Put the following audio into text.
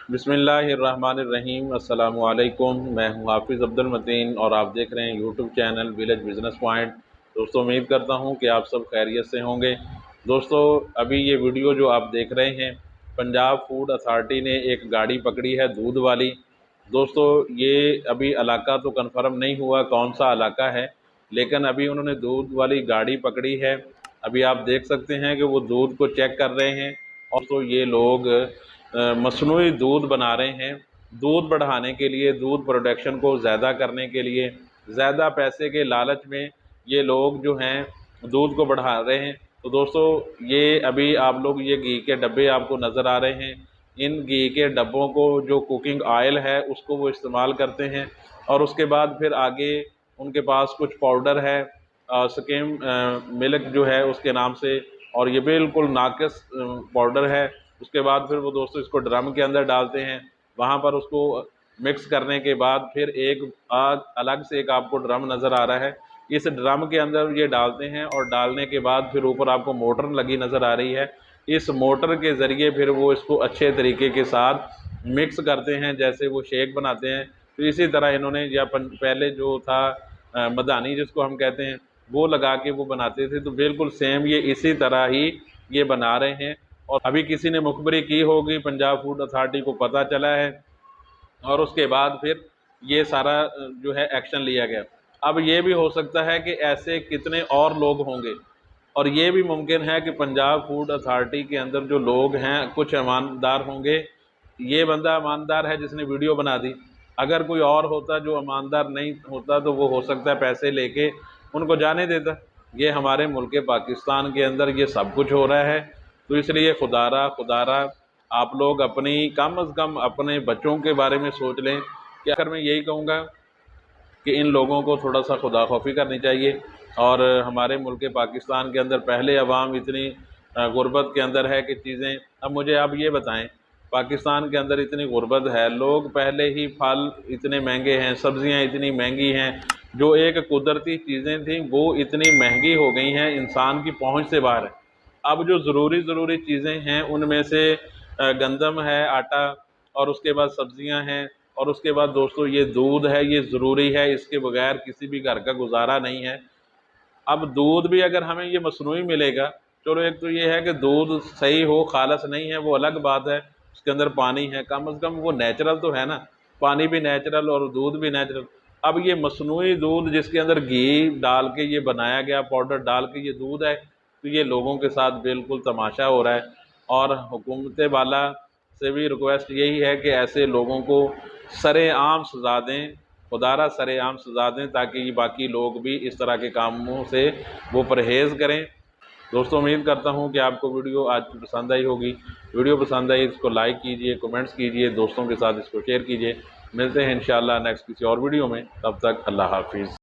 बिस्मिल्लाहिर्रहमानिर्रहीम। अस्सलाम वालेकुम। मैं हूं हाफिज़ अब्दुल मतीन और आप देख रहे हैं YouTube channel village business point. दोस्तों, उम्मीद करता हूं कि आप सब खैरियत से होंगे। दोस्तों, अभी ये वीडियो जो आप देख रहे हैं, पंजाब फूड अथॉरिटी ने एक गाड़ी पकड़ी है दूध वाली। दोस्तों, ये अभी इलाका तो कंफर्म नहीं हुआ कौन सा इलाका है, लेकिन अभी उन्होंने दूध वाली गाड़ी पकड़ी है। अभी आप देख सकते हैं कि वो दूध को चेक कर रहे हैं। और तो ये लोग मसनूई दूध बना रहे हैं। दूध बढ़ाने के लिए, दूध प्रोडक्शन को ज़्यादा करने के लिए, ज़्यादा पैसे के लालच में ये लोग जो हैं दूध को बढ़ा रहे हैं। तो दोस्तों, ये अभी आप लोग ये घी के डब्बे आपको नज़र आ रहे हैं। इन घी के डब्बों को जो कुकिंग ऑयल है उसको वो इस्तेमाल करते हैं। और उसके बाद फिर आगे उनके पास कुछ पाउडर है, स्किम मिल्क जो है उसके नाम से, और ये बिल्कुल नाकिस पाउडर है। उसके बाद फिर वो दोस्तों इसको ड्रम के अंदर डालते हैं। वहाँ पर उसको मिक्स करने के बाद फिर एक अलग से एक आपको ड्रम नज़र आ रहा है, इस ड्रम के अंदर ये डालते हैं। और डालने के बाद फिर ऊपर आपको मोटर लगी नज़र आ रही है। इस मोटर के ज़रिए फिर वो इसको अच्छे तरीके के साथ मिक्स करते हैं, जैसे वो शेक बनाते हैं। तो इसी तरह इन्होंने पहले जो था मदानी जिसको हम कहते हैं, वो लगा के वो बनाते थे। तो बिल्कुल सेम ये इसी तरह ही ये बना रहे हैं। और अभी किसी ने मुखबरी की होगी, पंजाब फूड अथॉरिटी को पता चला है और उसके बाद फिर ये सारा जो है एक्शन लिया गया। अब ये भी हो सकता है कि ऐसे कितने और लोग होंगे, और ये भी मुमकिन है कि पंजाब फूड अथॉरिटी के अंदर जो लोग हैं कुछ ईमानदार होंगे। ये बंदा ईमानदार है जिसने वीडियो बना दी। अगर कोई और होता जो ईमानदार नहीं होता तो वो हो सकता है पैसे लेके उनको जाने देता। ये हमारे मुल्क पाकिस्तान के अंदर ये सब कुछ हो रहा है। तो इसलिए खुदारा आप लोग अपनी कम अज़ कम अपने बच्चों के बारे में सोच लें। कि आखिर मैं यही कहूँगा कि इन लोगों को थोड़ा सा खुदा खौफी करनी चाहिए। और हमारे मुल्क पाकिस्तान के अंदर पहले अवाम इतनी गुर्बत के अंदर है कि चीज़ें, अब मुझे आप ये बताएं, पाकिस्तान के अंदर इतनी गुर्बत है, लोग पहले ही फल इतने महंगे हैं, सब्ज़ियाँ इतनी महंगी हैं, जो एक कुदरती चीज़ें थीं वो इतनी महंगी हो गई हैं, इंसान की पहुँच से बाहर है। अब जो ज़रूरी चीज़ें हैं उनमें से गंदम है, आटा, और उसके बाद सब्ज़ियाँ हैं, और उसके बाद दोस्तों ये दूध है, ये ज़रूरी है, इसके बगैर किसी भी घर का गुजारा नहीं है। अब दूध भी अगर हमें ये मसनूई मिलेगा, चलो एक तो ये है कि दूध सही हो, खालस नहीं है वो अलग बात है, उसके अंदर पानी है, कम अज़ कम वो नेचुरल तो है ना, पानी भी नेचुरल और दूध भी नेचुरल। अब ये मसनूई दूध जिसके अंदर घी डाल के ये बनाया गया, पाउडर डाल के ये दूध है, तो ये लोगों के साथ बिल्कुल तमाशा हो रहा है। और हुकूमत वाला से भी रिक्वेस्ट यही है कि ऐसे लोगों को सरेआम सज़ा दें, खुदारा सरेआम सज़ा दें, ताकि ये बाकी लोग भी इस तरह के कामों से वो परहेज़ करें। दोस्तों, उम्मीद करता हूँ कि आपको वीडियो आज की पसंद आई होगी। वीडियो पसंद आई इसको लाइक कीजिए, कमेंट्स कीजिए, दोस्तों के साथ इसको शेयर कीजिए। मिलते हैं इंशाअल्लाह नेक्स्ट किसी और वीडियो में। तब तक अल्लाह हाफिज़।